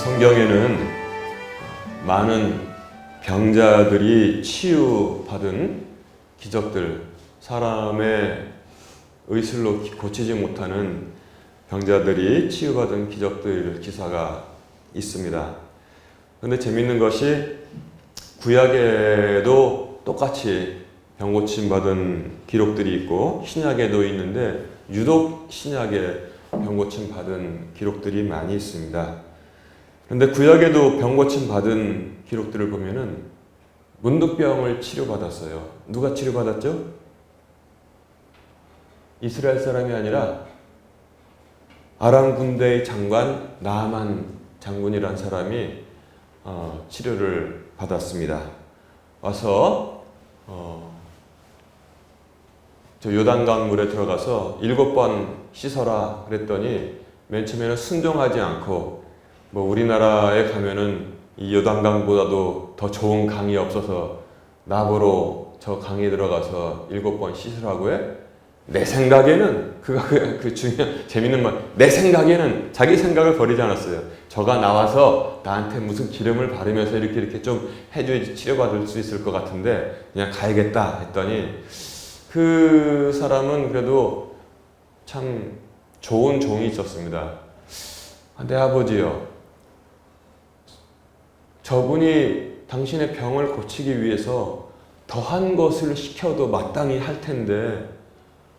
성경에는 많은 병자들이 치유받은 기적들, 사람의 의술로 고치지 못하는 병자들이 치유받은 기적들 기사가 있습니다. 그런데 재밌는 것이 구약에도 똑같이 병 고침 받은 기록들이 있고 신약에도 있는데 유독 신약에 병 고침 받은 기록들이 많이 있습니다. 그런데 구약에도 병 고침 받은 기록들을 보면은 문득병을 치료받았어요. 누가 치료받았죠? 이스라엘 사람이 아니라 아람 군대의 장관 나아만 장군이란 사람이 치료를 받았습니다. 와서 저 요단강 물에 들어가서 7번 씻어라 그랬더니 맨 처음에는 순종하지 않고 뭐 우리나라에 가면은 이 요단강보다도 더 좋은 강이 없어서 나보러 저 강에 들어가서 7번 씻으라고 해? 내 생각에는 그 중요한 재밌는 말, 내 생각에는 자기 생각을 버리지 않았어요. 저가 나와서 나한테 무슨 기름을 바르면서 이렇게 좀 해줘야지 치료받을 수 있을 것 같은데 그냥 가야겠다 했더니 그 사람은 그래도 참 좋은 종이 있었습니다. 내 아버지요, 저분이 당신의 병을 고치기 위해서 더한 것을 시켜도 마땅히 할 텐데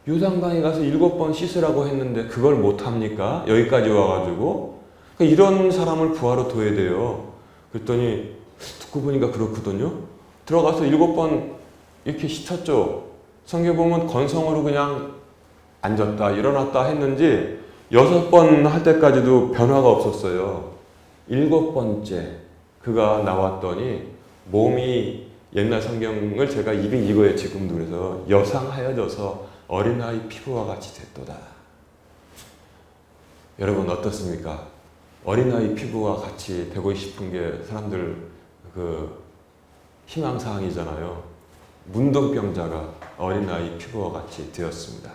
요단강에 가서 7번 씻으라고 했는데 그걸 못합니까? 여기까지 와가지고. 그러니까 이런 사람을 부하로 둬야 돼요. 그랬더니 듣고 보니까 그렇거든요. 들어가서 7번 이렇게 씻었죠. 성경 보면 건성으로 그냥 앉았다 일어났다 했는지 6번 할 때까지도 변화가 없었어요. 7번째 그가 나왔더니 몸이, 옛날 성경을 제가 입이 이거예요 지금도. 그래서 여상하여져서 어린아이 피부와 같이 됐도다. 여러분 어떻습니까? 어린아이 피부와 같이 되고 싶은 게 사람들 그 희망사항이잖아요. 문둥병자가 어린아이 피부와 같이 되었습니다.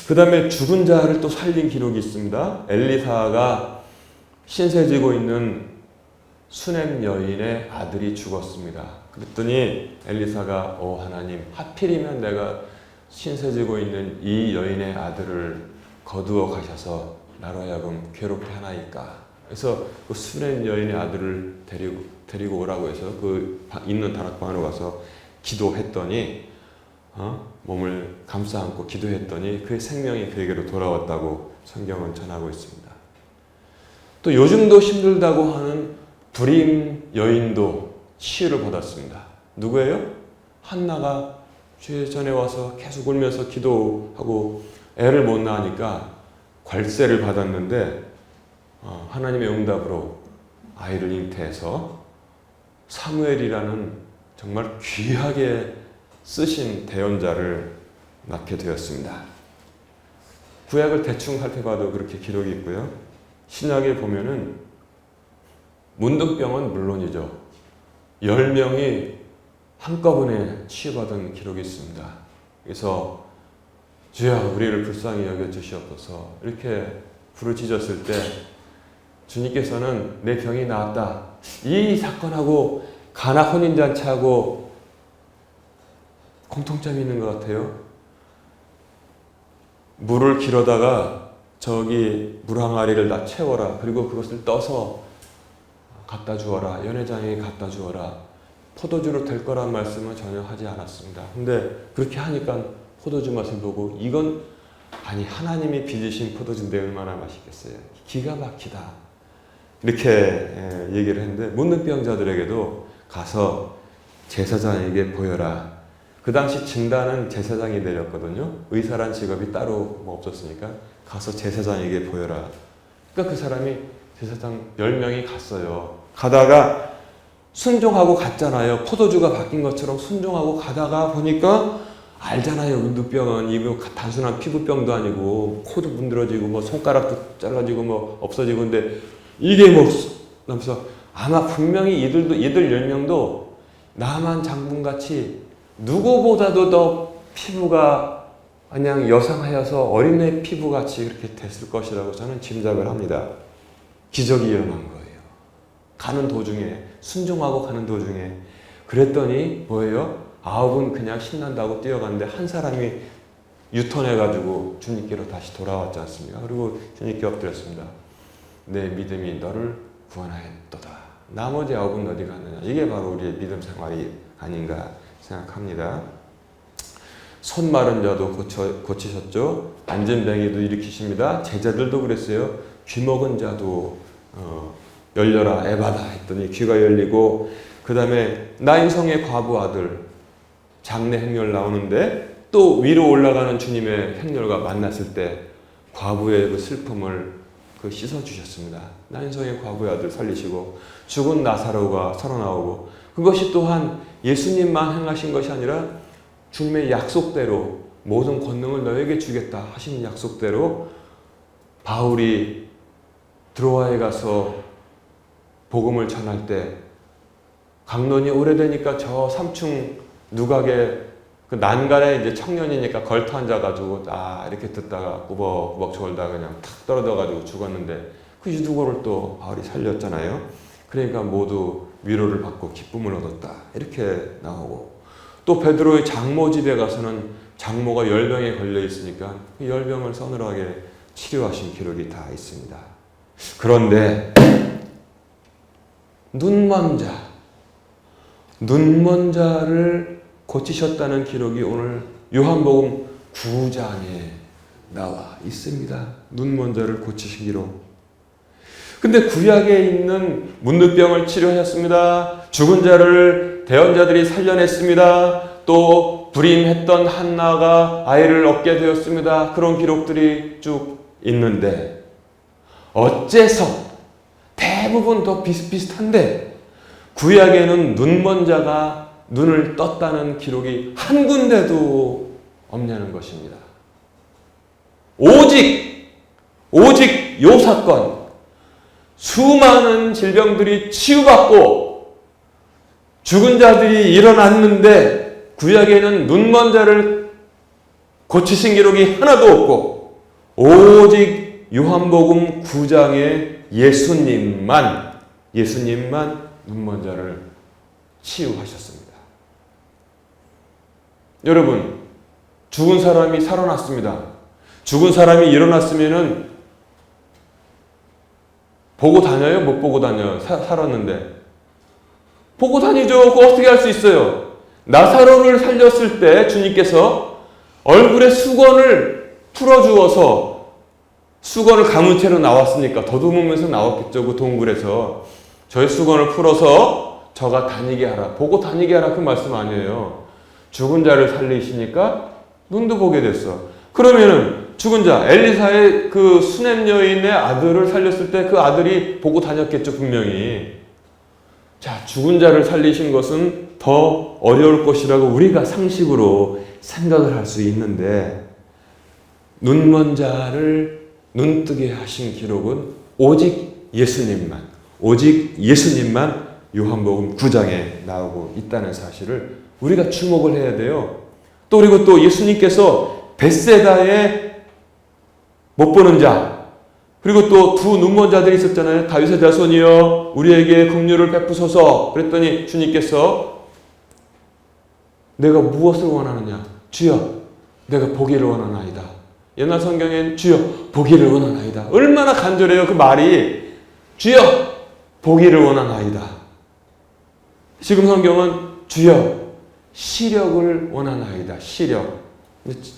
그 다음에 죽은 자를 또 살린 기록이 있습니다. 엘리사가 신세지고 있는 수넴 여인의 아들이 죽었습니다. 그랬더니 엘리사가 하나님, 하필이면 내가 신세지고 있는 이 여인의 아들을 거두어 가셔서 나로 하여금 괴롭게 하나이까. 그래서 그 수넴 여인의 아들을 데리고 오라고 해서 그 있는 다락방으로 가서 기도했더니 몸을 감싸 안고 기도했더니 그의 생명이 그에게로 돌아왔다고 성경은 전하고 있습니다. 또 요즘도 힘들다고 하는 불임 여인도 치유를 받았습니다. 누구예요? 한나가 주의 전에 와서 계속 울면서 기도하고 애를 못 낳으니까 괄세를 받았는데 하나님의 응답으로 아이를 잉태해서 사무엘이라는 정말 귀하게 쓰신 대언자를 낳게 되었습니다. 구약을 대충 살펴봐도 그렇게 기록이 있고요. 신약에 보면은 문둥병은 물론이죠. 10명이 한꺼번에 치유받은 기록이 있습니다. 그래서 주여 우리를 불쌍히 여겨주시옵소서 이렇게 부르짖었을 때 주님께서는 내 병이 나았다. 이 사건하고 가나 혼인잔치하고 공통점이 있는 것 같아요. 물을 길어다가 저기 물 항아리를 다 채워라. 그리고 그것을 떠서 갖다 주어라. 연회장에 갖다 주어라. 포도주로 될 거란 말씀은 전혀 하지 않았습니다. 근데 그렇게 하니까 포도주 맛을 보고 이건 아니 하나님이 빚으신 포도주인데 얼마나 맛있겠어요. 기가 막히다. 이렇게 얘기를 했는데 문둥병자들에게도 가서 제사장에게 보여라. 그 당시 진단은 제사장이 내렸거든요. 의사란 직업이 따로 없었으니까 가서 제사장에게 보여라. 그러니까 그 사람이 제사장 10명이 갔어요. 가다가 순종하고 갔잖아요. 포도주가 바뀐 것처럼 순종하고 가다가 보니까 알잖아요. 문둥병은 이거 단순한 피부병도 아니고 코도 문드러지고 뭐 손가락도 잘라지고 뭐 없어지고 근데 이게 뭐 나면서 아마 분명히 얘들 10명도 나만 장군같이 누구보다도 더 피부가 그냥 여상하여서 어린애 피부같이 그렇게 됐을 것이라고 저는 짐작을 합니다. 기적이 일어난 거예요. 가는 도중에, 순종하고 가는 도중에. 그랬더니 뭐예요? 9은 그냥 신난다고 뛰어갔는데 한 사람이 유턴해가지고 주님께로 다시 돌아왔지 않습니까? 그리고 주님께 엎드렸습니다. 내 믿음이 너를 구원하였도다. 나머지 9은 어디 갔느냐? 이게 바로 우리의 믿음 생활이 아닌가 생각합니다. 손 마른 자도 고치셨죠. 안전뱅이도 일으키십니다. 제자들도 그랬어요. 귀 먹은 자도 열려라 에바다 했더니 귀가 열리고, 그 다음에 나인성의 과부 아들 장례 행렬 나오는데 또 위로 올라가는 주님의 행렬과 만났을 때 과부의 그 슬픔을 씻어주셨습니다. 나인성의 과부의 아들 살리시고, 죽은 나사로가 살아나오고, 그것이 또한 예수님만 행하신 것이 아니라 주님의 약속대로 모든 권능을 너에게 주겠다 하신 약속대로 바울이 드로아에 가서 복음을 전할 때 강론이 오래되니까 저 3층 누각에 그 난간에 이제 청년이니까 걸터 앉아가지고 이렇게 듣다가 꾸벅꾸벅 졸다가 그냥 탁 떨어져가지고 죽었는데 그 유두고를 또 바울이 살렸잖아요. 그러니까 모두 위로를 받고 기쁨을 얻었다 이렇게 나오고, 또 베드로의 장모 집에 가서는 장모가 열병에 걸려 있으니까 그 열병을 서늘하게 치료하신 기록이 다 있습니다. 그런데 눈먼 자를 고치셨다는 기록이 오늘 요한복음 9장에 나와 있습니다. 눈먼 자를 고치신 기록. 근데 구약에 있는 문둥병을 치료하셨습니다. 죽은 자를 대언자들이 살려냈습니다. 또 불임했던 한나가 아이를 얻게 되었습니다. 그런 기록들이 쭉 있는데 어째서 대부분 더 비슷비슷한데 구약에는 눈먼 자가 눈을 떴다는 기록이 한 군데도 없냐는 것입니다. 오직 요 사건, 수많은 질병들이 치유받고 죽은 자들이 일어났는데 구약에는 눈먼 자를 고치신 기록이 하나도 없고 오직 요한복음 9장에 예수님만 눈먼 자를 치유하셨습니다. 여러분, 죽은 사람이 살아났습니다. 죽은 사람이 일어났으면은 보고 다녀요? 못 보고 다녀요? 살았는데. 보고 다니죠. 그거 어떻게 할 수 있어요? 나사로를 살렸을 때 주님께서 얼굴에 수건을 풀어주어서, 수건을 감은 채로 나왔으니까 더듬으면서 나왔겠죠. 그 동굴에서. 저의 수건을 풀어서 저가 다니게 하라. 보고 다니게 하라. 그 말씀 아니에요. 죽은 자를 살리시니까 눈도 보게 됐어. 그러면은 죽은 자, 엘리사의 그 수냄 여인의 아들을 살렸을 때 그 아들이 보고 다녔겠죠, 분명히. 자, 죽은 자를 살리신 것은 더 어려울 것이라고 우리가 상식으로 생각을 할 수 있는데, 눈먼 자를 눈뜨게 하신 기록은 오직 예수님만 요한복음 9장에 나오고 있다는 사실을 우리가 주목을 해야 돼요. 또 그리고 또 예수님께서 벳세다에 못 보는 자, 그리고 또 두 눈먼 자들이 있었잖아요. 다윗의 자손이여 우리에게 긍휼을 베푸소서. 그랬더니 주님께서 내가 무엇을 원하느냐? 주여 내가 보기를 원하나이다. 옛날 성경엔 주여 보기를 원하나이다. 얼마나 간절해요 그 말이. 주여 보기를 원하나이다. 지금 성경은 주여 시력을 원하나이다. 시력.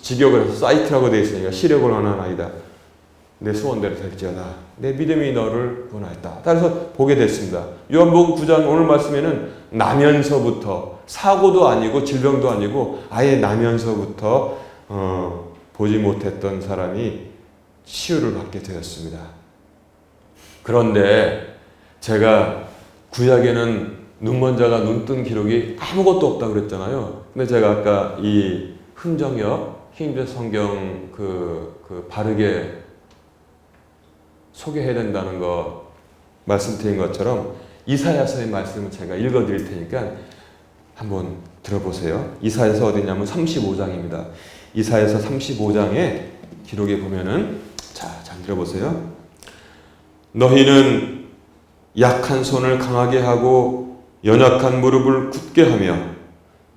직역을 해서 사이트라고 되어 있으니까 시력을 원하나이다. 내 소원대로 될지어다. 내 믿음이 너를 구원하였다. 따라서 보게 됐습니다. 요한복음 9장 오늘 말씀에는 나면서부터, 사고도 아니고 질병도 아니고 아예 나면서부터 보지 못했던 사람이 치유를 받게 되었습니다. 그런데 제가 구약에는 눈먼 자가 눈뜬 기록이 아무것도 없다고 그랬잖아요. 근데 제가 아까 이 흥정역 킹제임스 성경 그 바르게 소개해야 된다는 거 말씀드린 것처럼 이사야서의 말씀을 제가 읽어드릴 테니까 한번 들어보세요. 이사야서 어디냐면 35장입니다. 이사야서 35장에 기록에 보면은 잘 들어보세요. 너희는 약한 손을 강하게 하고 연약한 무릎을 굳게 하며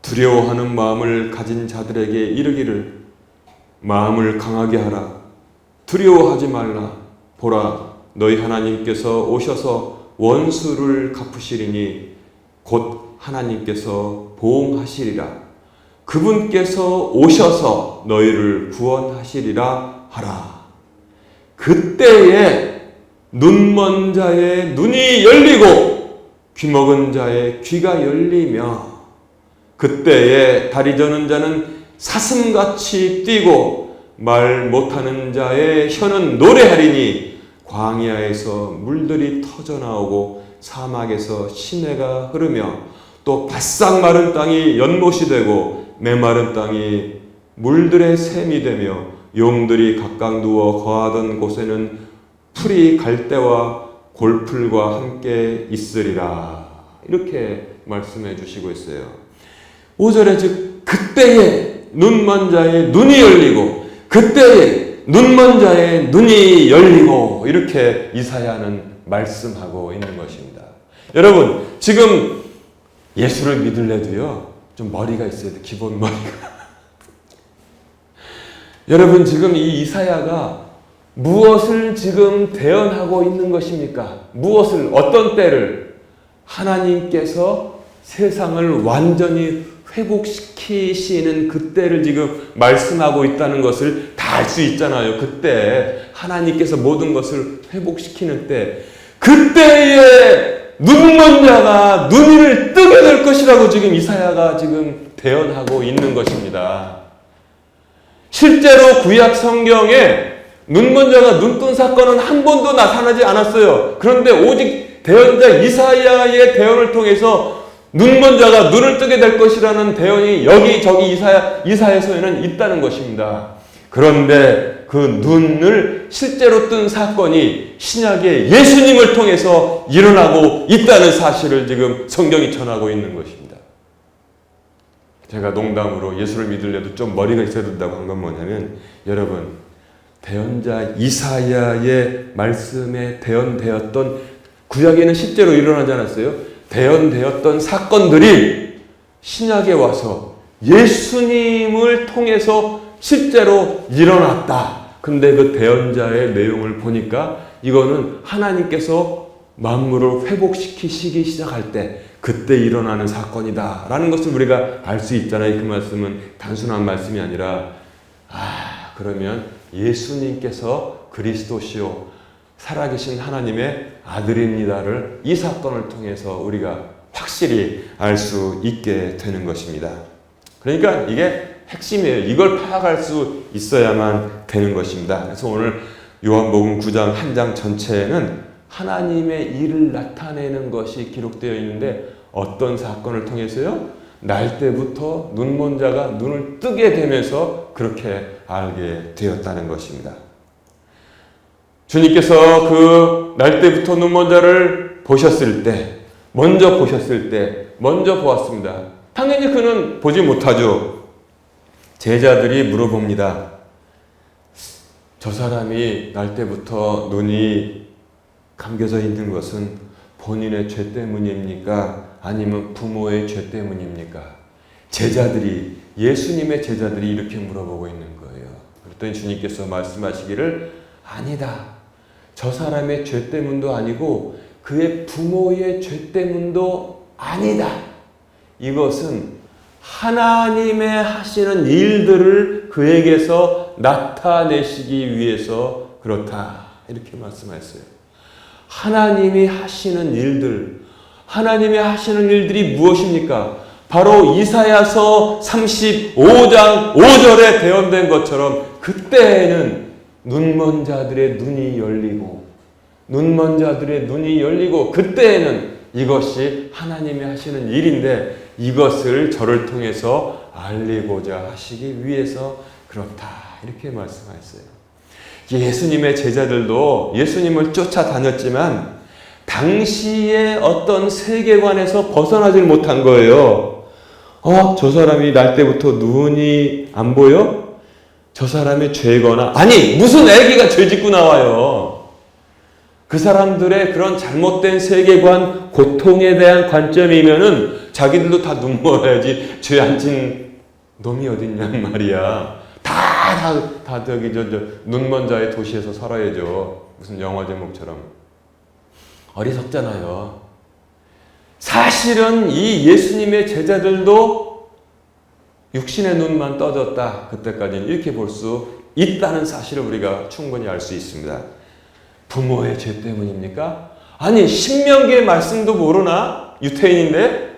두려워하는 마음을 가진 자들에게 이르기를 마음을 강하게 하라. 두려워하지 말라. 보라, 너희 하나님께서 오셔서 원수를 갚으시리니 곧 하나님께서 보응하시리라. 그분께서 오셔서 너희를 구원하시리라 하라. 그때에 눈먼 자의 눈이 열리고 귀먹은 자의 귀가 열리며 그때에 다리 저는 자는 사슴같이 뛰고 말 못하는 자의 혀는 노래하리니 광야에서 물들이 터져나오고 사막에서 시내가 흐르며 또 바싹 마른 땅이 연못이 되고 메마른 땅이 물들의 샘이 되며 용들이 각각 누워 거하던 곳에는 풀이 갈대와 골풀과 함께 있으리라. 이렇게 말씀해 주시고 있어요. 5절에 즉 그때에 눈먼 자의 눈이 열리고 그때에 눈먼 자의 눈이 열리고 이렇게 이사야는 말씀하고 있는 것입니다. 여러분 지금 예수를 믿을래도요 좀 머리가 있어야 돼. 기본 머리가. 여러분 지금 이 이사야가 무엇을 지금 대언하고 있는 것입니까? 무엇을 어떤 때를 하나님께서 세상을 완전히 회복시키시는 그때를 지금 말씀하고 있다는 것을 다 알 수 있잖아요. 그때 하나님께서 모든 것을 회복시키는 때 그때에 눈먼 자가 눈을 뜨게 될 것이라고 지금 이사야가 지금 대언하고 있는 것입니다. 실제로 구약 성경에 눈먼 자가 눈 뜬 사건은 한 번도 나타나지 않았어요. 그런데 오직 대언자 이사야의 대언을 통해서 눈먼 자가 눈을 뜨게 될 것이라는 대언이 여기저기 이사야서에는 있다는 것입니다. 그런데 그 눈을 실제로 뜬 사건이 신약의 예수님을 통해서 일어나고 있다는 사실을 지금 성경이 전하고 있는 것입니다. 제가 농담으로 예수를 믿으려도 좀 머리가 있어야 된다고 한 건 뭐냐면 여러분 대언자 이사야의 말씀에 대언되었던 구약에는 실제로 일어나지 않았어요? 대언되었던 사건들이 신약에 와서 예수님을 통해서 실제로 일어났다. 근데 그 대언자의 내용을 보니까 이거는 하나님께서 만물을 회복시키시기 시작할 때 그때 일어나는 사건이다 라는 것을 우리가 알 수 있잖아요. 그 말씀은 단순한 말씀이 아니라 그러면 예수님께서 그리스도시요 살아계신 하나님의 아들입니다를 이 사건을 통해서 우리가 확실히 알 수 있게 되는 것입니다. 그러니까 이게 핵심이에요. 이걸 파악할 수 있어야만 되는 것입니다. 그래서 오늘 요한복음 9장 한 장 전체에는 하나님의 일을 나타내는 것이 기록되어 있는데 어떤 사건을 통해서요? 날 때부터 눈먼 자가 눈을 뜨게 되면서 그렇게 알게 되었다는 것입니다. 주님께서 그 날 때부터 눈먼 자를 보셨을 때, 먼저 보았습니다. 당연히 그는 보지 못하죠. 제자들이 물어봅니다. 저 사람이 날 때부터 눈이 감겨져 있는 것은 본인의 죄 때문입니까? 아니면 부모의 죄 때문입니까? 예수님의 제자들이 이렇게 물어보고 있는 거예요. 그랬더니 주님께서 말씀하시기를 아니다. 저 사람의 죄 때문도 아니고 그의 부모의 죄 때문도 아니다. 이것은 하나님의 하시는 일들을 그에게서 나타내시기 위해서 그렇다. 이렇게 말씀하셨어요. 하나님이 하시는 일들이 무엇입니까? 바로 이사야서 35장 5절에 대언된 것처럼 그때에는 눈먼 자들의 눈이 열리고 그때에는 이것이 하나님이 하시는 일인데 이것을 저를 통해서 알리고자 하시기 위해서 그렇다. 이렇게 말씀하셨어요. 예수님의 제자들도 예수님을 쫓아다녔지만 당시의 어떤 세계관에서 벗어나질 못한 거예요. 저 사람이 날 때부터 눈이 안 보여? 저 사람의 죄거나 무슨 애기가 죄 짓고 나와요. 그 사람들의 그런 잘못된 세계관, 고통에 대한 관점이면은 자기들도 다 눈물어야지 죄 안 진 놈이 어딨냔 말이야. 다 저기 눈먼 자의 도시에서 살아야죠. 무슨 영화 제목처럼. 어리석잖아요. 사실은 이 예수님의 제자들도 육신의 눈만 떠졌다. 그때까지는 이렇게 볼 수 있다는 사실을 우리가 충분히 알 수 있습니다. 부모의 죄 때문입니까? 아니, 신명기의 말씀도 모르나? 유태인인데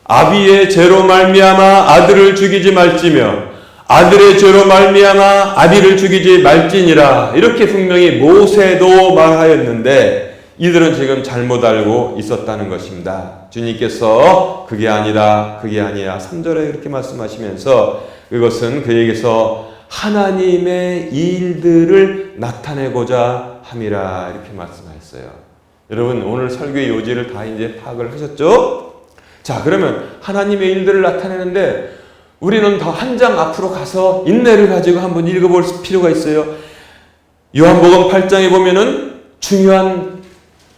아비의 죄로 말미암아 아들을 죽이지 말지며 아들의 죄로 말미암아 아비를 죽이지 말지니라. 이렇게 분명히 모세도 말하였는데 이들은 지금 잘못 알고 있었다는 것입니다. 주님께서 그게 아니라 3절에 그렇게 말씀하시면서 그것은 그에게서 하나님의 일들을 나타내고자 함이라 이렇게 말씀하셨어요. 여러분 오늘 설교의 요지를 다 이제 파악을 하셨죠? 자, 그러면 하나님의 일들을 나타내는데 우리는 더 한 장 앞으로 가서 인내를 가지고 한번 읽어볼 필요가 있어요. 요한복음 8장에 보면은 중요한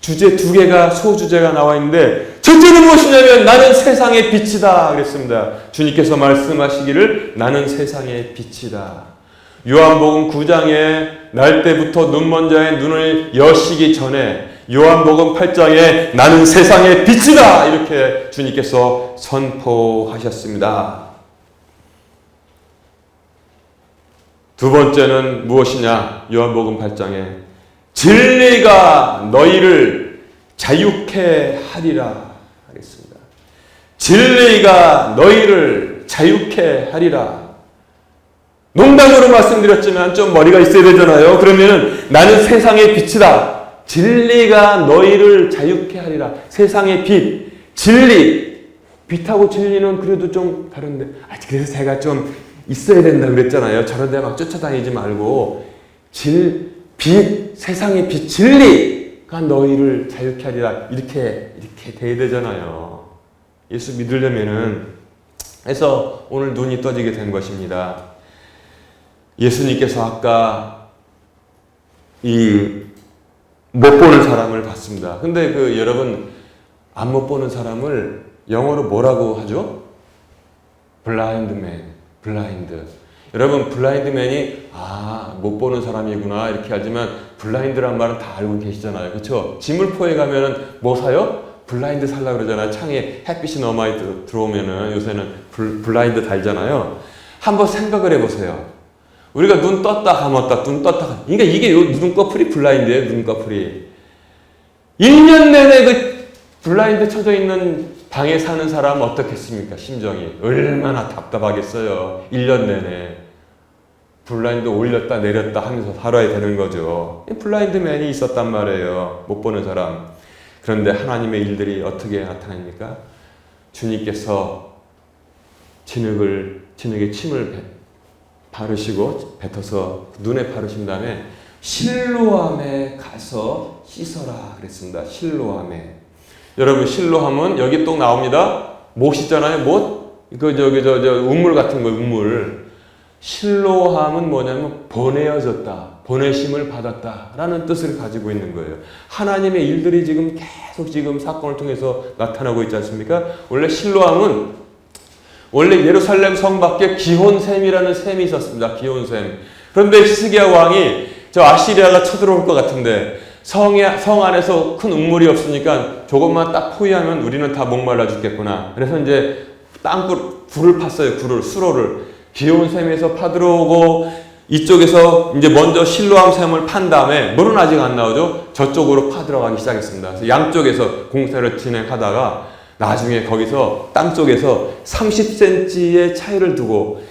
주제 두 개가 소주제가 나와 있는데 첫째는 무엇이냐면 나는 세상의 빛이다 그랬습니다. 주님께서 말씀하시기를 나는 세상의 빛이다. 요한복음 9장에 날 때부터 눈먼 자의 눈을 여시기 전에 요한복음 8장에 나는 세상의 빛이다 이렇게 주님께서 선포하셨습니다. 두 번째는 무엇이냐? 요한복음 8장에 진리가 너희를 자유케 하리라 하겠습니다. 진리가 너희를 자유케 하리라. 농담으로 말씀드렸지만 좀 머리가 있어야 되잖아요. 그러면 나는 세상의 빛이다. 진리가 너희를 자유케 하리라. 세상의 빛, 진리. 빛하고 진리는 그래도 좀 다른데 그래서 제가 좀 있어야 된다 그랬잖아요. 저런 데 막 쫓아다니지 말고 빛, 세상의 빛, 진리가 너희를 자유케 하리라. 이렇게 돼야 되잖아요. 예수 믿으려면은. 그래서 오늘 눈이 떠지게 된 것입니다. 예수님께서 아까 못 보는 사람을 봤습니다. 근데 여러분 안 못 보는 사람을 영어로 뭐라고 하죠? 블라인드맨. 블라인드. 여러분 블라인드맨이 못 보는 사람이구나 이렇게 알지만 블라인드란 말은 다 알고 계시잖아요. 그렇죠? 지물포에 가면은 뭐 사요? 블라인드 살라 그러잖아요. 창에 햇빛이 너무 많이 들어오면은 요새는 블라인드 달잖아요. 한번 생각을 해보세요. 우리가 눈 떴다 감았다 눈 떴다 감았다. 그러니까 이게 눈꺼풀이 블라인드예요. 눈꺼풀이 1년 내내 그 블라인드 쳐져 있는 방에 사는 사람은 어떻겠습니까? 심정이 얼마나 답답하겠어요. 1년 내내 블라인드 올렸다 내렸다 하면서 살아야 되는 거죠. 블라인드맨이 있었단 말이에요. 못 보는 사람. 그런데 하나님의 일들이 어떻게 나타납니까? 주님께서 진흙에 침을 바르시고 뱉어서 눈에 바르신 다음에 실로암에 가서 씻어라 그랬습니다. 실로암에. 여러분 실로암은 여기 또 나옵니다. 못이잖아요. 못. 우물 같은 거 우물. 실로암은 뭐냐면 보내어졌다. 보내심을 받았다라는 뜻을 가지고 있는 거예요. 하나님의 일들이 지금 계속 지금 사건을 통해서 나타나고 있지 않습니까? 원래 실로암은 원래 예루살렘 성 밖에 기혼샘이라는 샘이 있었습니다. 기혼샘. 그런데 히스기야 왕이 저 아시리아가 쳐들어올 것 같은데 성 안에서 큰 우물이 없으니까 조금만 딱 포위하면 우리는 다 목말라 죽겠구나. 그래서 이제 불을 팠어요. 수로를. 기온샘에서 파들어오고 이쪽에서 이제 먼저 실로암 샘을 판 다음에 물은 아직 안 나오죠. 저쪽으로 파들어가기 시작했습니다. 그래서 양쪽에서 공사를 진행하다가 나중에 거기서 땅 쪽에서 30cm의 차이를 두고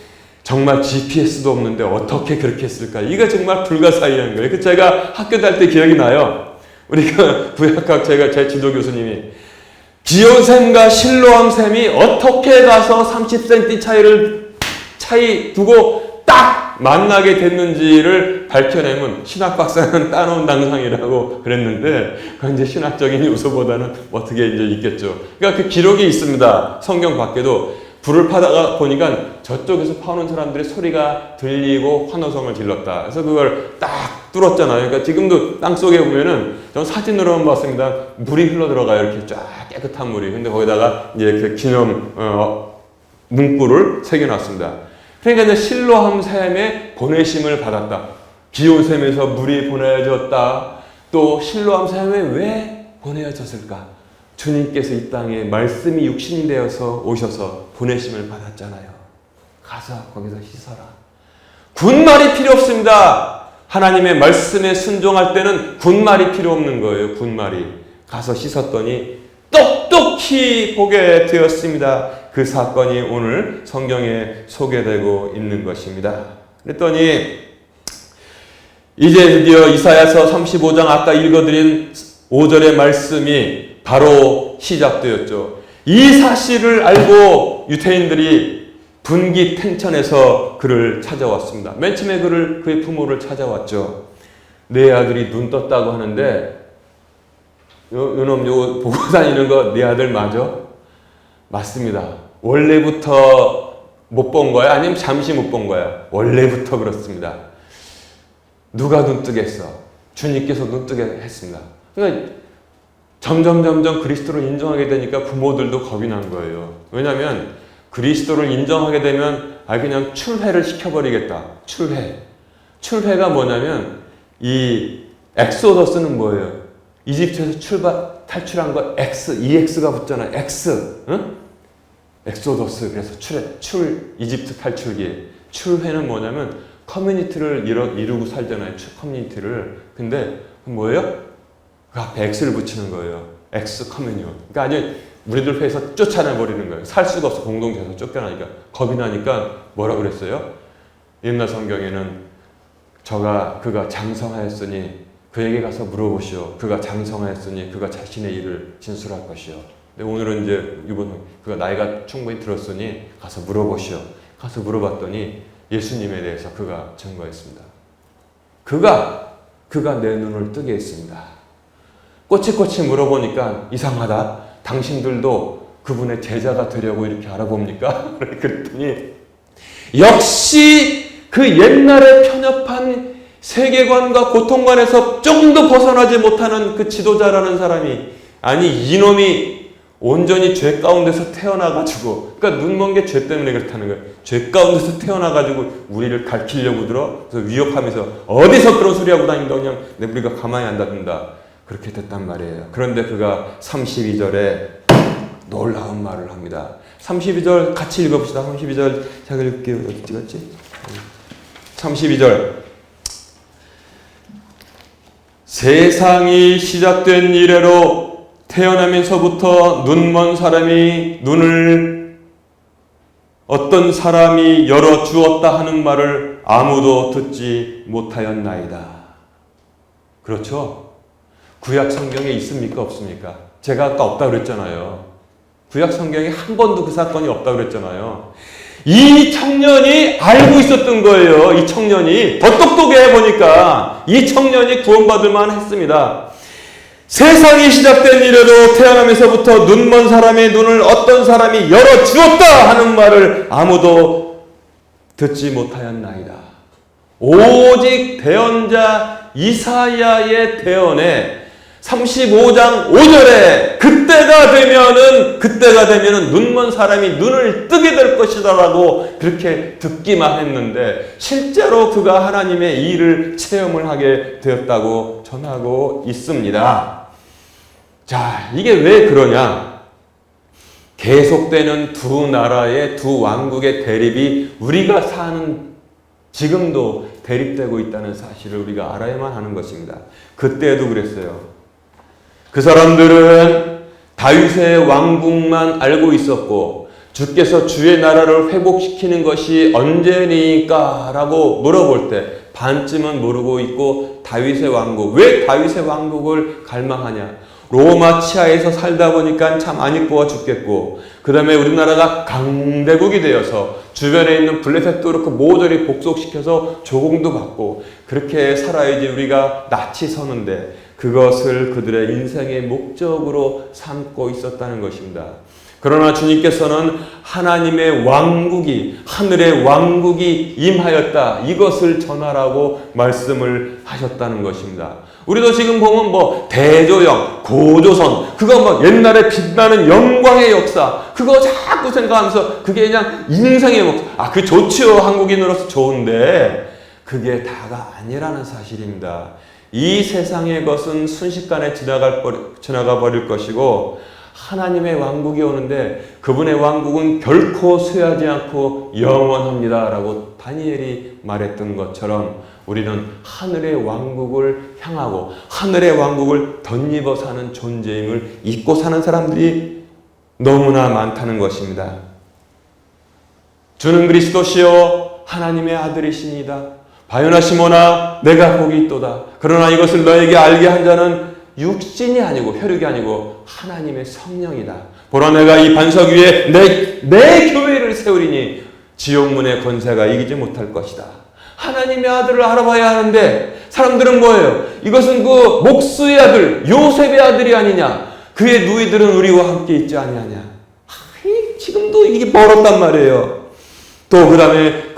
정말 GPS도 없는데 어떻게 그렇게 했을까? 이거 정말 불가사의한 거예요. 제가 학교 다닐 때 기억이 나요. 우리가 구약학 제 지도 교수님이 기온샘과 실로암샘이 어떻게 가서 30cm 차이 두고 딱 만나게 됐는지를 밝혀내면 신학 박사는 따놓은 당상이라고 그랬는데 그건 이제 신학적인 요소보다는 어떻게 이제 있겠죠. 그러니까 그 기록이 있습니다. 성경 밖에도 불을 파다가 보니까 저쪽에서 파오는 사람들의 소리가 들리고 환호성을 질렀다. 그래서 그걸 딱 뚫었잖아요. 그러니까 지금도 땅속에 보면은 전 사진으로만 봤습니다. 물이 흘러 들어가요. 이렇게 쫙 깨끗한 물이. 근데 거기다가 이제 그 기념 문구를 새겨놨습니다. 그러니까 이제 실로암 샘에 보내심을 받았다. 기온 샘에서 물이 보내졌다. 또 실로암 샘에 왜 보내졌을까? 주님께서 이 땅에 말씀이 육신이 되어서 오셔서 보내심을 받았잖아요. 가서 거기서 씻어라. 군말이 필요 없습니다. 하나님의 말씀에 순종할 때는 군말이 필요 없는 거예요. 군말이. 가서 씻었더니 똑똑히 보게 되었습니다. 그 사건이 오늘 성경에 소개되고 있는 것입니다. 그랬더니 이제 드디어 이사야서 35장 아까 읽어드린 5절의 말씀이 바로 시작되었죠. 이 사실을 알고 유대인들이 분기탱천에서 그를 찾아왔습니다. 맨 처음에 그의 부모를 찾아왔죠. 내 아들이 눈 떴다고 하는데 요놈 요거 보고 다니는 거 내 아들 맞아? 맞습니다. 원래부터 못 본 거야? 아니면 잠시 못 본 거야? 원래부터 그렇습니다. 누가 눈 뜨게 했어? 주님께서 눈 뜨게 했습니다. 그러니까 점점 그리스도를 인정하게 되니까 부모들도 겁이 난 거예요. 왜냐하면 그리스도를 인정하게 되면 그냥 출회를 시켜버리겠다. 출회가 뭐냐면 이 엑소더스는 뭐예요? 이집트에서 탈출한 거 EX가 붙잖아요. 응? 엑소더스. 그래서 이집트 탈출기. 출회는 뭐냐면 커뮤니티를 이루고 살잖아요. 커뮤니티를. 근데 뭐예요? 그 앞에 X를 붙이는 거예요. X 커뮤니온. 그러니까 아주 우리들 회에서 쫓아내버리는 거예요. 살 수가 없어. 공동체에서 쫓겨나니까. 겁이 나니까 뭐라 그랬어요? 옛날 성경에는 그가 장성하였으니 그에게 가서 물어보시오. 그가 장성하였으니 그가 자신의 일을 진술할 것이요. 근데 오늘은 이제 그가 나이가 충분히 들었으니 가서 물어보시오. 가서 물어봤더니 예수님에 대해서 그가 증거했습니다. 그가 내 눈을 뜨게 했습니다. 꼬치꼬치 물어보니까 이상하다. 당신들도 그분의 제자가 되려고 이렇게 알아봅니까? 그랬더니 역시 그 옛날에 편협한 세계관과 고통관에서 조금도 벗어나지 못하는 그 지도자라는 사람이 이놈이 온전히 죄 가운데서 태어나가지고 그러니까 눈먼 게 죄 때문에 그렇다는 거예요. 죄 가운데서 태어나가지고 우리를 가르치려고 그래서 위협하면서 어디서 그런 소리 하고 다닌다 그냥 우리가 가만히 안 놔둔다. 그렇게 됐단 말이에요. 그런데 그가 32절에 놀라운 말을 합니다. 32절 같이 읽어봅시다. 32절 제가 읽을게요. 어디 찍었지? 32절 세상이 시작된 이래로 태어나면서부터 눈먼 사람이 눈을 어떤 사람이 열어주었다 하는 말을 아무도 듣지 못하였나이다. 그렇죠? 구약 성경에 있습니까? 없습니까? 제가 아까 없다고 그랬잖아요. 구약 성경에 한 번도 그 사건이 없다고 그랬잖아요. 이 청년이 알고 있었던 거예요. 이 청년이 더 똑똑해 보니까 이 청년이 구원받을 만했습니다. 세상이 시작된 이래로 태어나면서부터 눈먼 사람의 눈을 어떤 사람이 열어주었다 하는 말을 아무도 듣지 못하였나이다. 오직 대언자 이사야의 대언에 35장 5절에 그때가 되면은 눈먼 사람이 눈을 뜨게 될 것이다라고 그렇게 듣기만 했는데 실제로 그가 하나님의 일을 체험을 하게 되었다고 전하고 있습니다. 자, 이게 왜 그러냐? 계속되는 두 나라의 두 왕국의 대립이 우리가 사는 지금도 대립되고 있다는 사실을 우리가 알아야만 하는 것입니다. 그때도 그랬어요. 그 사람들은 다윗의 왕국만 알고 있었고 주께서 주의 나라를 회복시키는 것이 언제니까? 라고 물어볼 때 반쯤은 모르고 있고 다윗의 왕국, 왜 다윗의 왕국을 갈망하냐? 로마 치하에서 살다 보니까 참 안 이뻐 죽겠고 그 다음에 우리나라가 강대국이 되어서 주변에 있는 블레셋도 그렇고 모조리 복속시켜서 조공도 받고 그렇게 살아야지 우리가 낯이 서는데 그것을 그들의 인생의 목적으로 삼고 있었다는 것입니다. 그러나 주님께서는 하나님의 왕국이, 하늘의 왕국이 임하였다. 이것을 전하라고 말씀을 하셨다는 것입니다. 우리도 지금 보면 뭐 대조영, 고조선, 그거 뭐 옛날에 빛나는 영광의 역사, 그거 자꾸 생각하면서 그게 그냥 인생의 목표. 그 좋지요. 한국인으로서 좋은데 그게 다가 아니라는 사실입니다. 이 세상의 것은 순식간에 지나가 버릴 것이고 하나님의 왕국이 오는데 그분의 왕국은 결코 쇠하지 않고 영원합니다. 라고 다니엘이 말했던 것처럼 우리는 하늘의 왕국을 향하고 하늘의 왕국을 덧입어 사는 존재임을 잊고 사는 사람들이 너무나 많다는 것입니다. 주는 그리스도시요 하나님의 아들이시니이다. 바요나 시몬아 내가 복이 있도다. 그러나 이것을 너에게 알게 한 자는 육신이 아니고 혈육이 아니고 하나님의 성령이다. 보라 내가 이 반석 위에 내 교회를 세우리니 지옥문의 권세가 이기지 못할 것이다. 하나님의 아들을 알아봐야 하는데 사람들은 뭐예요? 이것은 그 목수의 아들 요셉의 아들이 아니냐. 그의 누이들은 우리와 함께 있지 아니하냐. 지금도 이게 멀었단 말이에요. 또 그 다음에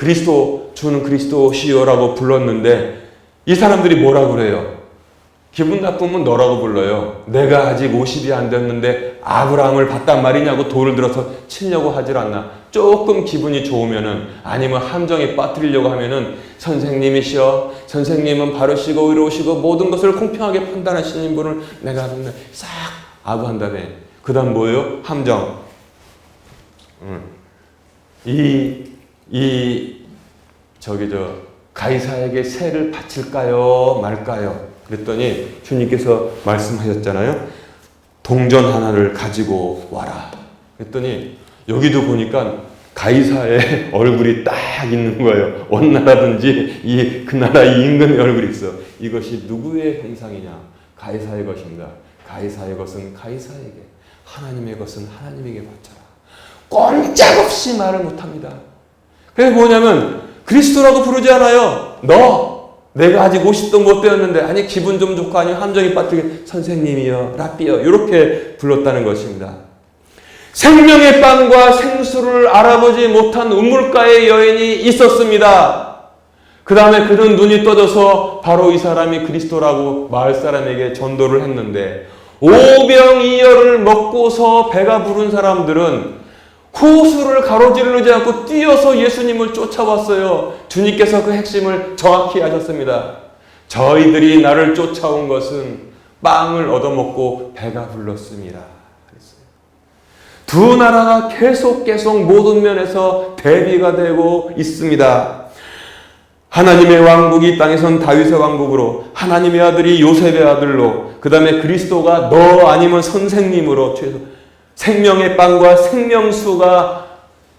주는 그리스도시요라고 불렀는데 이 사람들이 뭐라 그래요? 기분 나쁘면 너라고 불러요. 내가 아직 50이 안 됐는데 아브라함을 봤단 말이냐고 돌을 들어서 치려고 하질 않나. 조금 기분이 좋으면은 아니면 함정에 빠뜨리려고 하면은 선생님이시여, 선생님은 바르시고 의로우시고 모든 것을 공평하게 판단하시는 분을 내가 싹 아부한 다음에 그 다음 뭐예요? 함정. 가이사에게 세를 바칠까요? 말까요? 그랬더니 주님께서 말씀하셨잖아요. 동전 하나를 가지고 와라. 그랬더니 여기도 보니까 가이사의 얼굴이 딱 있는 거예요. 원나라든지 그 나라의 임금의 얼굴이 있어. 이것이 누구의 형상이냐? 가이사의 것입니다. 가이사의 것은 가이사에게, 하나님의 것은 하나님에게 바쳐라. 꼼짝없이 말을 못합니다. 그게 뭐냐면 그리스도라고 부르지 않아요. 내가 아직 50도 못 되었는데 아니 기분 좀 좋고 아니면 함정이 빠뜨리게 선생님이여 라삐여 이렇게 불렀다는 것입니다. 생명의 빵과 생수를 알아보지 못한 우물가의 여인이 있었습니다. 그 다음에 그는 눈이 떠져서 바로 이 사람이 그리스도라고 마을 사람에게 전도를 했는데 오병이어를 먹고서 배가 부른 사람들은 호수를 가로지르지 않고 뛰어서 예수님을 쫓아왔어요. 주님께서 그 핵심을 정확히 하셨습니다. 저희들이 나를 쫓아온 것은 빵을 얻어먹고 배가 불렀습니다. 두 나라가 계속 모든 면에서 대비가 되고 있습니다. 하나님의 왕국이 땅에선 다윗의 왕국으로, 하나님의 아들이 요셉의 아들로, 그 다음에 그리스도가 너 아니면 선생님으로 생명의 빵과 생명수가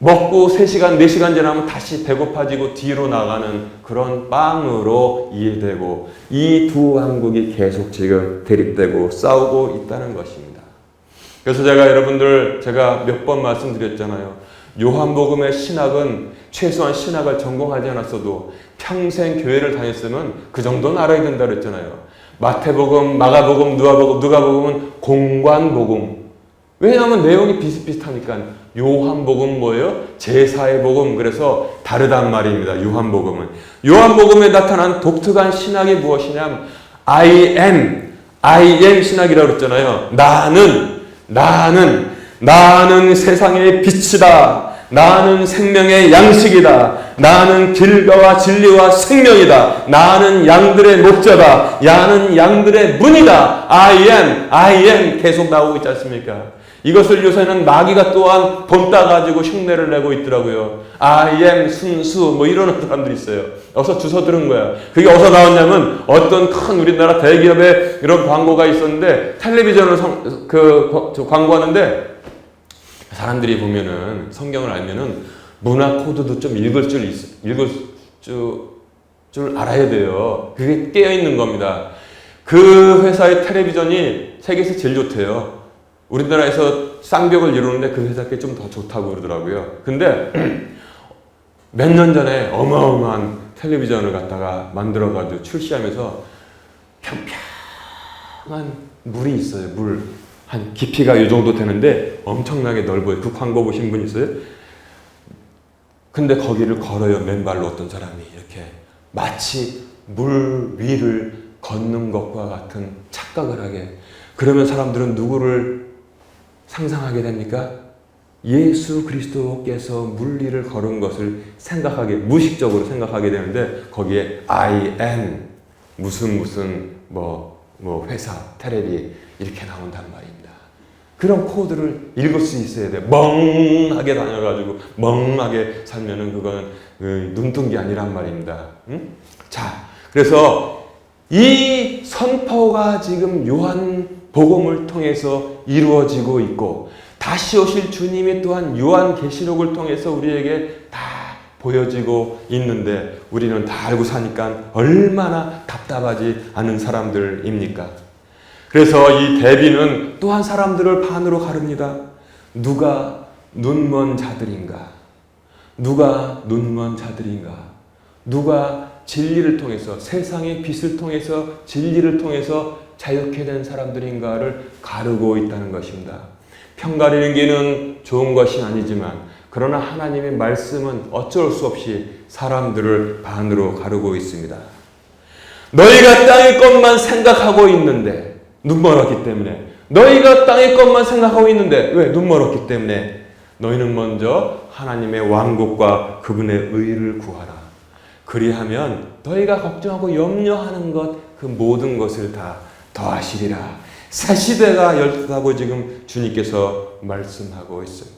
먹고 3시간, 4시간 지나면 다시 배고파지고 뒤로 나가는 그런 빵으로 이해되고 이 두 왕국이 계속 지금 대립되고 싸우고 있다는 것입니다. 그래서 제가 몇 번 말씀드렸잖아요. 요한복음의 신학은 최소한 신학을 전공하지 않았어도 평생 교회를 다녔으면 그 정도는 알아야 된다 그랬잖아요. 마태복음, 마가복음, 누가복음은 공관복음. 왜냐하면 내용이 비슷비슷하니까. 요한복음 뭐예요? 제사의 복음. 그래서 다르단 말입니다. 요한복음에 나타난 독특한 신학이 무엇이냐면 I am 신학이라고 그랬잖아요. 나는 세상의 빛이다. 나는 생명의 양식이다. 나는 길과 진리와 생명이다. 나는 양들의 목자다. 나는 양들의 문이다. I am 계속 나오고 있지 않습니까? 이것을 요새는 마귀가 또한 본따가지고 흉내를 내고 있더라고요. I am 순수 이러는 사람들이 있어요. 어디서 주워 들은 거야. 그게 어디서 나왔냐면 어떤 큰 우리나라 대기업에 이런 광고가 있었는데 텔레비전을 광고하는데 사람들이 보면은 성경을 알면은 문화 코드도 좀 읽을 줄 알아야 돼요. 그게 깨어 있는 겁니다. 그 회사의 텔레비전이 세계에서 제일 좋대요. 우리나라에서 쌍벽을 이루는데 그 회사께 좀 더 좋다고 그러더라고요. 근데 몇 년 전에 어마어마한 텔레비전을 갖다가 만들어가지고 출시하면서 평평한 물이 있어요. 한 깊이가 이 정도 되는데 엄청나게 넓어요. 그 광고 보신 분 있어요? 근데 거기를 걸어요. 맨발로 어떤 사람이 이렇게 마치 물 위를 걷는 것과 같은 착각을 하게. 그러면 사람들은 누구를 상상하게 됩니까? 예수 그리스도께서 물 위를 걸은 것을 생각하게, 무의식적으로 생각하게 되는데 거기에 I am 무슨 회사, 텔레비 이렇게 나온단 말입니다. 그런 코드를 읽을 수 있어야 돼. 멍하게 다녀가지고 멍하게 살면은 그거는 눈뜬 게 아니란 말입니다. 응? 자, 그래서 이 선포가 지금 요한 복음을 통해서 이루어지고 있고 다시 오실 주님이 또한 요한 계시록을 통해서 우리에게 다 보여지고 있는데 우리는 다 알고 사니까 얼마나 답답하지 않은 사람들입니까? 그래서 이 대비는 또한 사람들을 반으로 가릅니다. 누가 눈먼 자들인가? 누가 눈먼 자들인가? 누가 진리를 통해서 세상의 빛을 통해서 진리를 통해서 자유케 된 사람들인가를 가르고 있다는 것입니다. 편 가리는 게는 좋은 것이 아니지만 그러나 하나님의 말씀은 어쩔 수 없이 사람들을 반으로 가르고 있습니다. 너희가 땅의 것만 생각하고 있는데 눈 멀었기 때문에 너희가 땅의 것만 생각하고 있는데 왜? 눈 멀었기 때문에 너희는 먼저 하나님의 왕국과 그분의 의를 구하라. 그리하면 너희가 걱정하고 염려하는 것 그 모든 것을 다 더하시리라. 새 시대가 열렸다고 지금 주님께서 말씀하고 있습니다.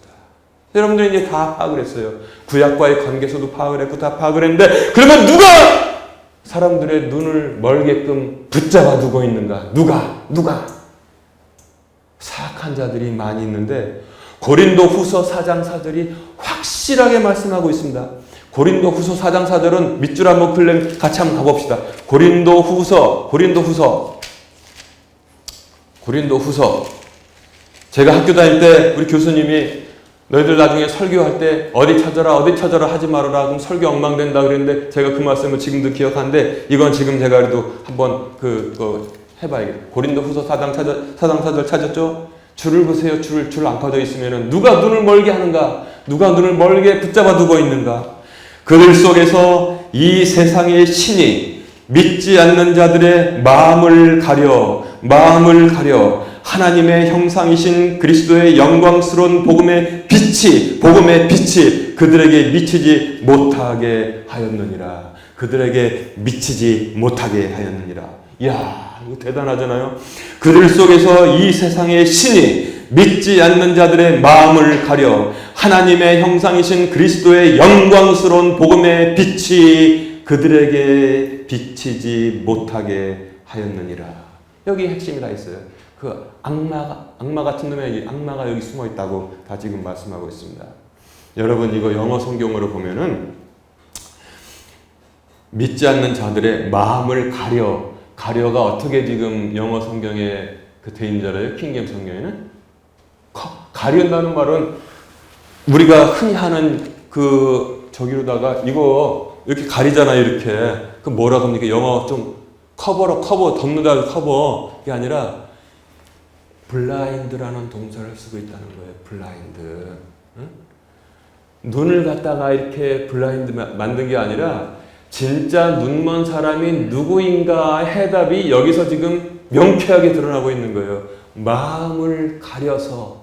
여러분들이 이제 다 파악을 했어요. 구약과의 관계에서도 파악을 했고 다 파악을 했는데 그러면 누가 사람들의 눈을 멀게끔 붙잡아 두고 있는가? 누가? 사악한 자들이 많이 있는데 고린도 후서 4장 4절이 확실하게 말씀하고 있습니다. 고린도 후서 4장 4절은 밑줄 한번 클렘 같이 한번 가봅시다. 고린도 후서 제가 학교 다닐 때 우리 교수님이 너희들 나중에 설교할 때 어디 찾아라 하지 말아라. 그럼 설교 엉망된다 그랬는데 제가 그 말씀을 지금도 기억하는데 이건 지금 제가 그래도 한번 해봐야겠다. 고린도 후서 4장 4절 찾았죠? 줄을 보세요. 줄 안 펴져 있으면은 누가 눈을 멀게 하는가? 누가 눈을 멀게 붙잡아 두고 있는가? 그들 속에서 이 세상의 신이 믿지 않는 자들의 마음을 가려 하나님의 형상이신 그리스도의 영광스러운 복음의 빛이 그들에게 미치지 못하게 하였느니라. 이야, 이거 대단하잖아요. 그들 속에서 이 세상의 신이 믿지 않는 자들의 마음을 가려 하나님의 형상이신 그리스도의 영광스러운 복음의 빛이 그들에게 비치지 못하게 하였느니라. 여기 핵심이 다 있어요. 그 악마 같은 놈의 악마가 여기 숨어 있다고 다 지금 말씀하고 있습니다. 여러분 이거 영어 성경으로 보면은 믿지 않는 자들의 마음을 가려가 어떻게 지금 영어 성경에 돼 있는 줄 알아요? 킹겜 성경에는 가린다는 말은 우리가 흔히 하는 저기로다가 이거 이렇게 가리잖아요. 이렇게 그 뭐라고 합니까? 영어 좀 커버 덮는다 커버 이게 아니라 블라인드라는 동사를 쓰고 있다는 거예요. 블라인드. 응? 눈을 갖다가 이렇게 블라인드 만든 게 아니라 진짜 눈먼 사람이 누구인가 해답이 여기서 지금 명쾌하게 드러나고 있는 거예요. 마음을 가려서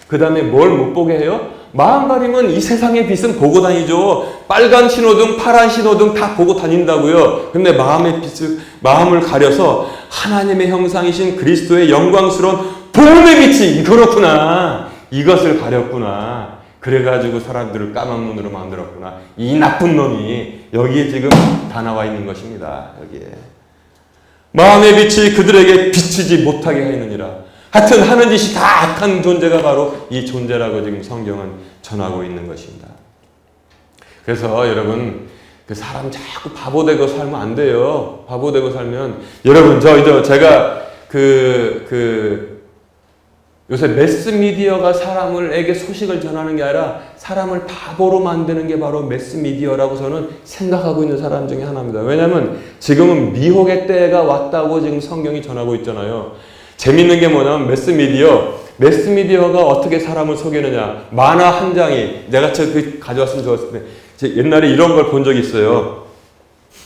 그 다음에 뭘 못 보게 해요? 마음 가리면 이 세상의 빛은 보고 다니죠. 빨간 신호등, 파란 신호등 다 보고 다닌다고요. 근데 마음을 가려서 하나님의 형상이신 그리스도의 영광스러운 복음의 빛이 그렇구나. 이것을 가렸구나. 그래가지고 사람들을 까만 눈으로 만들었구나. 이 나쁜 놈이 여기에 지금 다 나와 있는 것입니다. 여기에. 마음의 빛이 그들에게 비치지 못하게 하느니라. 하여튼 하는 짓이 다 악한 존재가 바로 이 존재라고 지금 성경은 전하고 있는 것입니다. 그래서 여러분 그 사람 자꾸 바보 되고 살면 안 돼요. 바보 되고 살면 여러분 제가 요새 매스미디어가 사람에게 소식을 전하는 게 아니라 사람을 바보로 만드는 게 바로 매스미디어라고 저는 생각하고 있는 사람 중에 하나입니다. 왜냐하면 지금은 미혹의 때가 왔다고 지금 성경이 전하고 있잖아요. 재밌는 게 뭐냐면 매스미디어가 어떻게 사람을 속이느냐. 만화 한 장이 내가 가져왔으면 좋았을 텐데 옛날에 이런 걸 본 적이 있어요.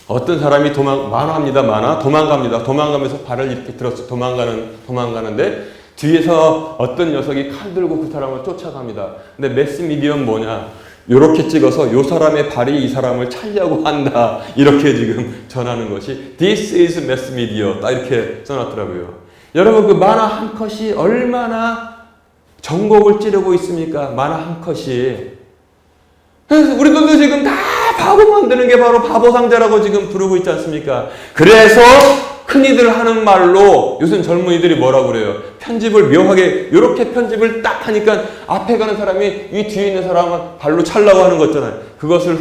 어떤 사람이 만화입니다. 도망가면서 발을 이렇게 들었어. 도망가는데 뒤에서 어떤 녀석이 칼 들고 그 사람을 쫓아갑니다. 근데 매스미디어는 뭐냐? 요렇게 찍어서 요 사람의 발이 이 사람을 차려고 한다. 이렇게 지금 전하는 것이 This is mass media. 딱 이렇게 써놨더라고요. 여러분 그 만화 한 컷이 얼마나 전곡을 찌르고 있습니까? 만화 한 컷이. 그래서 우리들도 지금 다 바보 만드는 게 바로 바보상자라고 지금 부르고 있지 않습니까? 그래서 흔히들 하는 말로 요즘 젊은이들이 뭐라고 그래요? 편집을 묘하게 이렇게 편집을 딱 하니까 앞에 가는 사람이 이 뒤에 있는 사람은 발로 차려고 하는 거 있잖아요. 그것을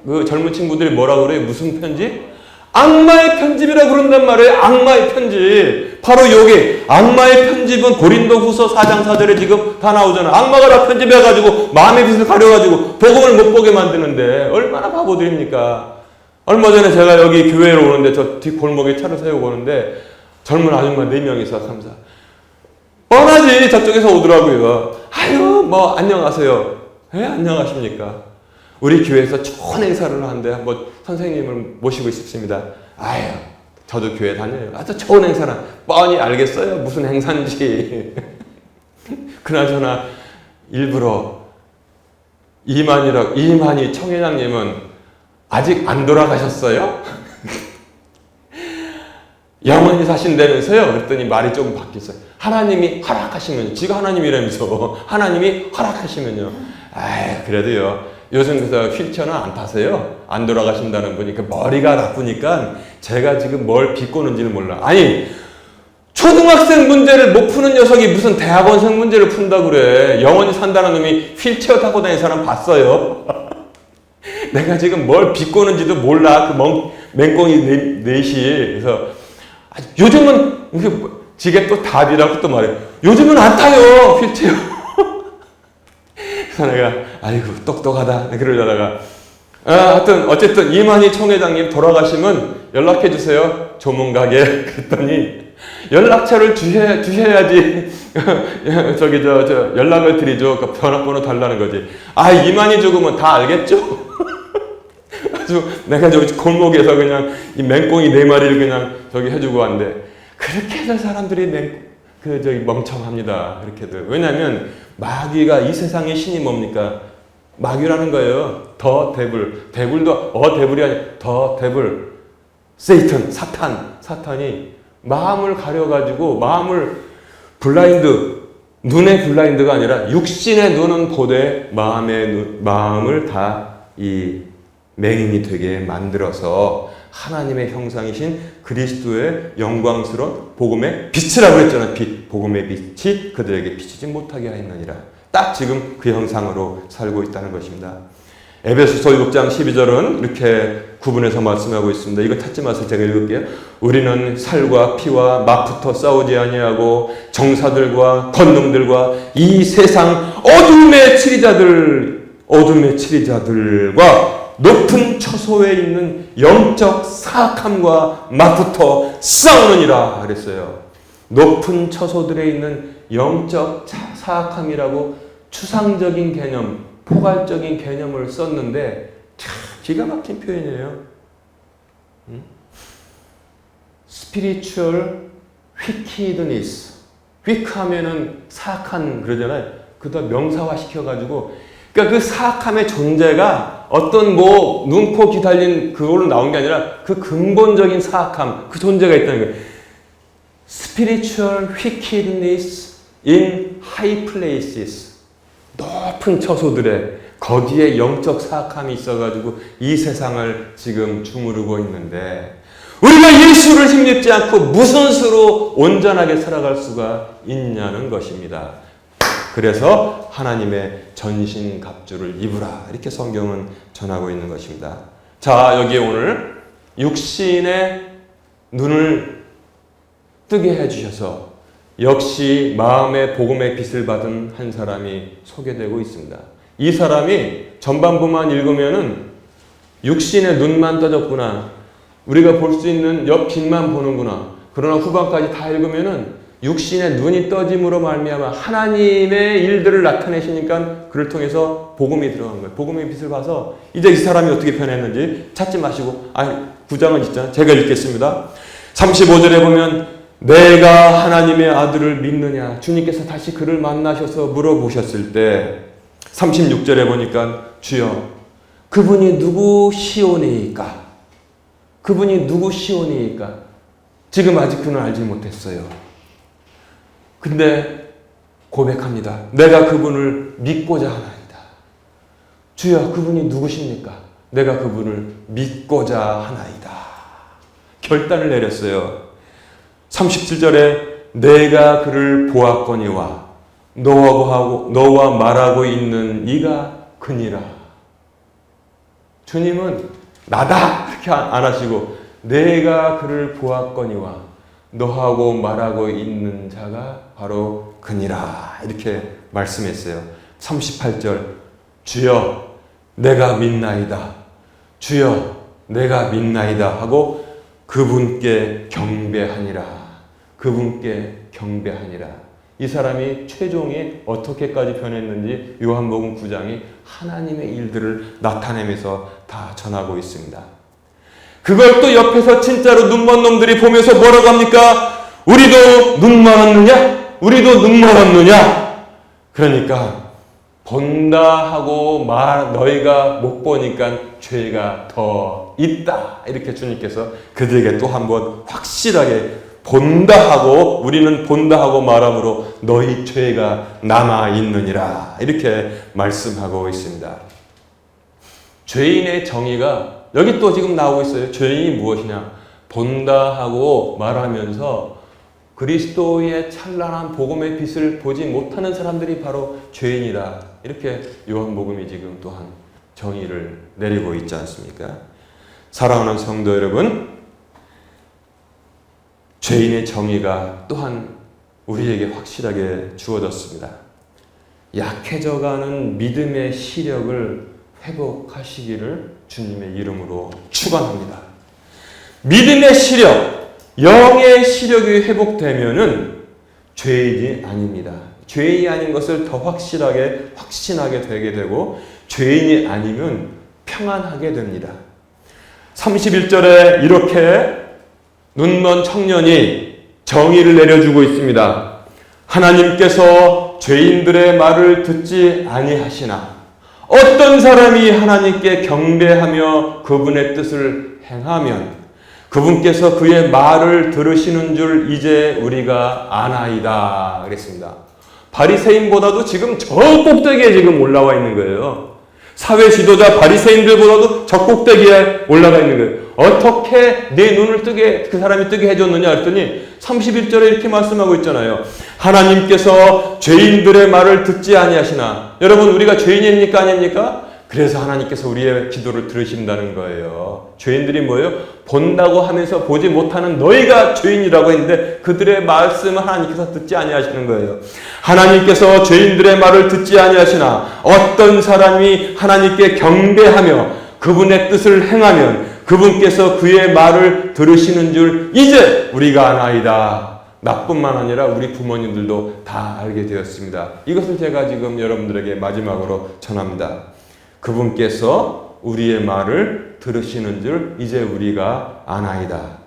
그 젊은 친구들이 뭐라고 그래요? 무슨 편집? 악마의 편집이라고 그런단 말이에요. 악마의 편집. 바로 여기 악마의 편집은 고린도후서 4장 4절에 지금 다 나오잖아요. 악마가 다 편집해가지고 마음의 빛을 가려가지고 복음을 못 보게 만드는데 얼마나 바보들입니까? 얼마 전에 제가 여기 교회로 오는데 저 뒷골목에 차를 세우고 오는데 젊은 아줌마 4명이서 3, 4 뻔하지 저쪽에서 오더라고요. 아유 뭐 안녕하세요. 예 안녕하십니까. 우리 교회에서 좋은 행사를 하는데 한번 선생님을 모시고 싶습니다. 아유 저도 교회 다녀요. 아주 좋은 행사는 뻔히 알겠어요. 무슨 행사인지. 그나저나 일부러 이만희 청회장님은 아직 안 돌아가셨어요? 영원히 사신다면서요? 그랬더니 말이 조금 바뀌었어요. 하나님이 허락하시면요. 지가 하나님이라면서 하나님이 허락하시면요. 아이 그래도요. 요즘 그래서 휠체어는 안 타세요. 안 돌아가신다는 분이 그 머리가 나쁘니까 제가 지금 뭘 비꼬는지는 몰라. 아니 초등학생 문제를 못 푸는 녀석이 무슨 대학원생 문제를 푼다고 그래. 영원히 산다는 놈이 휠체어 타고 다니는 사람 봤어요? 내가 지금 뭘 비꼬는지도 몰라. 그 맹꽁이 넷이. 그래서 요즘은 지게 또 답이라고 또 말해. 요즘은 안 타요 휠체어. 그래서 내가 아이고 똑똑하다 그러려다가 하여튼 어쨌든 이만희 총회장님 돌아가시면 연락해 주세요. 조문가게. 그랬더니 연락처를 주셔야지 저기 저 연락을 드리죠. 그 전화번호 달라는 거지. 아 이만희 죽으면 다 알겠죠? 아주 내가 저기 골목에서 그냥 이 맹꽁이 4마리를 그냥 저기 해주고 왔는데 그렇게 해서 사람들이 멍청합니다. 그렇게들. 왜냐하면 마귀가 이 세상의 신이 뭡니까? 마귀라는 거예요. 더 데블. 데블도 데블이 아니라 더 데블. 세이튼, 사탄이 마음을 가려가지고 마음을 눈의 블라인드가 아니라 육신의 눈은 보되 마음을 다 이 맹인이 되게 만들어서 하나님의 형상이신 그리스도의 영광스러운 복음의 빛이라고 했잖아요. 복음의 빛이 그들에게 비치지 못하게 하였느니라. 딱 지금 그 형상으로 살고 있다는 것입니다. 에베소서 6장 12절은 이렇게 구분해서 말씀하고 있습니다. 이거 찾지 마세요. 제가 읽을게요. 우리는 살과 피와 막부터 싸우지 아니하고 정사들과 권능들과 이 세상 어둠의 치리자들과 높은 처소에 있는 영적 사악함과 막부터 싸우느니라 그랬어요. 높은 처소들에 있는 영적 사악함이라고 추상적인 개념, 포괄적인 개념을 썼는데 참 기가 막힌 표현이에요. Spiritual wickedness. 위크하면은 사악한 그러잖아요. 그다 명사화 시켜가지고 그러니까 그 사악함의 존재가 어떤 눈, 코, 귀 달린 그걸로 나온 게 아니라 그 근본적인 사악함, 그 존재가 있다는 거예요. Spiritual wickedness in high places. 높은 처소들에 거기에 영적 사악함이 있어가지고 이 세상을 지금 주무르고 있는데 우리가 예수를 힘입지 않고 무슨 수로 온전하게 살아갈 수가 있냐는 것입니다. 그래서 하나님의 전신갑주를 입으라 이렇게 성경은 전하고 있는 것입니다. 자 여기 오늘 육신의 눈을 뜨게 해주셔서 역시 마음의 복음의 빛을 받은 한 사람이 소개되고 있습니다. 이 사람이 전반부만 읽으면은 육신의 눈만 떠졌구나. 우리가 볼 수 있는 옆 빛만 보는구나. 그러나 후반까지 다 읽으면은 육신의 눈이 떠짐으로 말미암아 하나님의 일들을 나타내시니까 그를 통해서 복음이 들어간 거예요. 복음의 빛을 봐서 이제 이 사람이 어떻게 변했는지 찾지 마시고 9장은 있잖아요. 제가 읽겠습니다. 35절에 보면 내가 하나님의 아들을 믿느냐 주님께서 다시 그를 만나셔서 물어보셨을 때 36절에 보니까 주여 그분이 누구시오니이까? 그분이 누구시오니이까? 지금 아직 그는 알지 못했어요. 근데 고백합니다. 내가 그분을 믿고자 하나이다. 주여 그분이 누구십니까? 내가 그분을 믿고자 하나이다. 결단을 내렸어요. 37절에 내가 그를 보았거니와 너와 말하고 있는 네가 그니라. 주님은 나다 이렇게 안 하시고 내가 그를 보았거니와 너하고 말하고 있는 자가 바로 그니라 이렇게 말씀했어요. 38절 주여 내가 믿나이다. 주여 내가 믿나이다 하고 그분께 경배하니라. 그분께 경배하니라. 이 사람이 최종이 어떻게까지 변했는지 요한복음 9장이 하나님의 일들을 나타내면서 다 전하고 있습니다. 그걸 또 옆에서 진짜로 눈먼 놈들이 보면서 뭐라고 합니까? 우리도 눈 멀었느냐? 우리도 눈 멀었느냐? 그러니까 본다 하고 너희가 못 보니까 죄가 더 있다. 이렇게 주님께서 그들에게 또 한번 확실하게 본다 하고 우리는 본다 하고 말함으로 너희 죄가 남아 있느니라. 이렇게 말씀하고 있습니다. 죄인의 정의가 여기 또 지금 나오고 있어요. 죄인이 무엇이냐? 본다 하고 말하면서 그리스도의 찬란한 복음의 빛을 보지 못하는 사람들이 바로 죄인이다. 이렇게 요한복음이 지금 또한 정의를 내리고 있지 않습니까? 사랑하는 성도 여러분, 죄인의 정의가 또한 우리에게 확실하게 주어졌습니다. 약해져가는 믿음의 시력을 회복하시기를 주님의 이름으로 축원합니다. 믿음의 시력, 영의 시력이 회복되면은 죄인이 아닙니다. 죄인이 아닌 것을 더 확신하게 되게 되고 죄인이 아니면 평안하게 됩니다. 31절에 이렇게 눈먼 청년이 정의를 내려주고 있습니다. 하나님께서 죄인들의 말을 듣지 아니하시나 어떤 사람이 하나님께 경배하며 그분의 뜻을 행하면 그분께서 그의 말을 들으시는 줄 이제 우리가 아나이다 그랬습니다. 바리새인보다도 지금 저 꼭대기에 지금 올라와 있는 거예요. 사회 지도자 바리새인들보다도 저 꼭대기에 올라가 있는 거예요. 어떻게 내 눈을 그 사람이 뜨게 해줬느냐 했더니 31절에 이렇게 말씀하고 있잖아요. 하나님께서 죄인들의 말을 듣지 아니하시나. 여러분 우리가 죄인입니까 아닙니까? 그래서 하나님께서 우리의 기도를 들으신다는 거예요. 죄인들이 뭐예요? 본다고 하면서 보지 못하는 너희가 죄인이라고 했는데 그들의 말씀을 하나님께서 듣지 아니하시는 거예요. 하나님께서 죄인들의 말을 듣지 아니하시나 어떤 사람이 하나님께 경배하며 그분의 뜻을 행하면 그분께서 그의 말을 들으시는 줄 이제 우리가 아나이다. 나뿐만 아니라 우리 부모님들도 다 알게 되었습니다. 이것을 제가 지금 여러분들에게 마지막으로 전합니다. 그분께서 우리의 말을 들으시는 줄 이제 우리가 아나이다.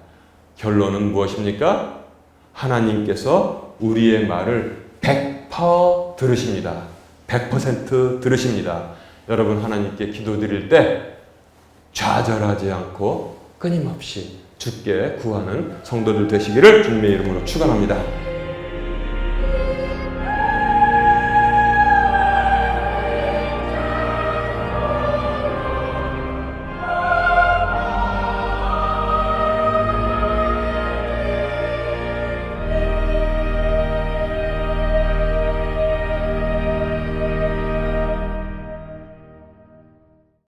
결론은 무엇입니까? 하나님께서 우리의 말을 100% 들으십니다. 100% 들으십니다. 여러분 하나님께 기도드릴 때 좌절하지 않고 끊임없이 주께 구하는 성도들 되시기를 주님의 이름으로 축원합니다.